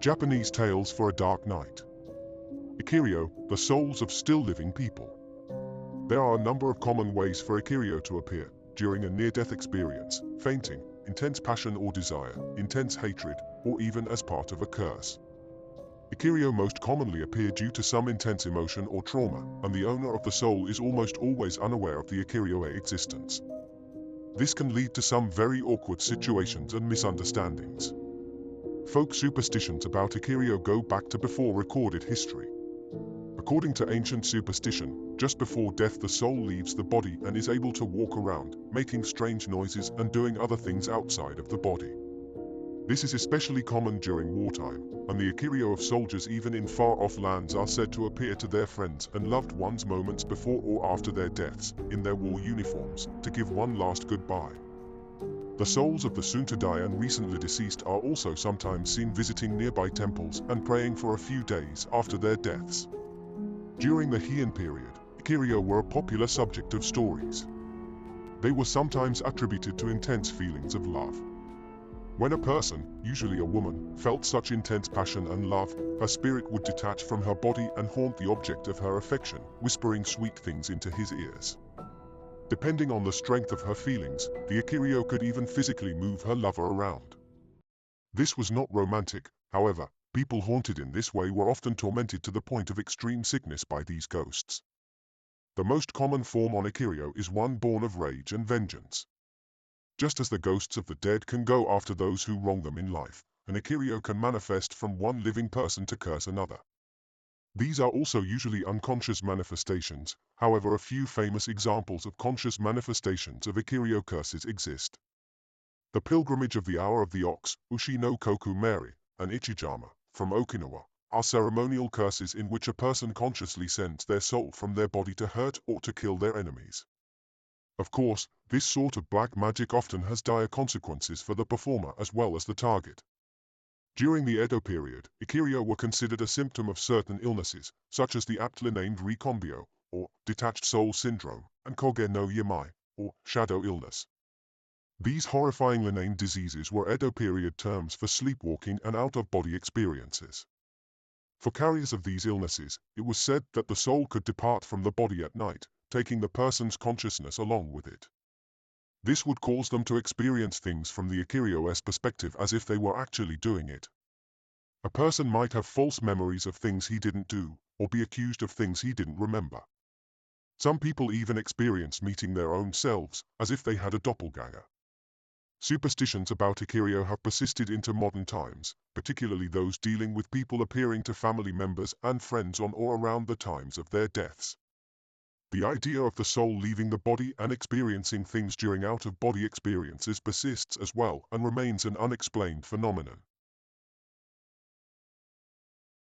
Japanese Tales for a Dark Night. Ikiryō, the souls of still living people. There are a number of common ways for Ikiryō to appear during a near-death experience: fainting, intense passion or desire, intense hatred, or even as part of a curse. Ikiryō most commonly appear due to some intense emotion or trauma, and the owner of the soul is almost always unaware of the Ikiryō's existence. This can lead to some very awkward situations and misunderstandings. Folk superstitions about Ikiryō go back to before recorded history. According to ancient superstition, just before death the soul leaves the body and is able to walk around, making strange noises and doing other things outside of the body. This is especially common during wartime, and the Ikiryō of soldiers even in far-off lands are said to appear to their friends and loved ones moments before or after their deaths, in their war uniforms, to give one last goodbye. The souls of the soon-to-die and recently deceased are also sometimes seen visiting nearby temples and praying for a few days after their deaths. During the Heian period, Ikiryō were a popular subject of stories. They were sometimes attributed to intense feelings of love. When a person, usually a woman, felt such intense passion and love, her spirit would detach from her body and haunt the object of her affection, whispering sweet things into his ears. Depending on the strength of her feelings, the Ikiryō could even physically move her lover around. This was not romantic, however. People haunted in this way were often tormented to the point of extreme sickness by these ghosts. The most common form on Ikiryō is one born of rage and vengeance. Just as the ghosts of the dead can go after those who wrong them in life, an Ikiryō can manifest from one living person to curse another. These are also usually unconscious manifestations, however a few famous examples of conscious manifestations of Ikiryō curses exist. The Pilgrimage of the Hour of the Ox, Ushi no Koku Mary, and Ichijama, from Okinawa, are ceremonial curses in which a person consciously sends their soul from their body to hurt or to kill their enemies. Of course, this sort of black magic often has dire consequences for the performer as well as the target. During the Edo period, Ikiryō were considered a symptom of certain illnesses, such as the aptly named Rikonbyo, or detached soul syndrome, and Koge no Yamai, or shadow illness. These horrifyingly named diseases were Edo period terms for sleepwalking and out-of-body experiences. For carriers of these illnesses, it was said that the soul could depart from the body at night, taking the person's consciousness along with it. This would cause them to experience things from the Ikiryō's perspective as if they were actually doing it. A person might have false memories of things he didn't do, or be accused of things he didn't remember. Some people even experience meeting their own selves, as if they had a doppelganger. Superstitions about Ikiryō have persisted into modern times, particularly those dealing with people appearing to family members and friends on or around the times of their deaths. The idea of the soul leaving the body and experiencing things during out-of-body experiences persists as well and remains an unexplained phenomenon.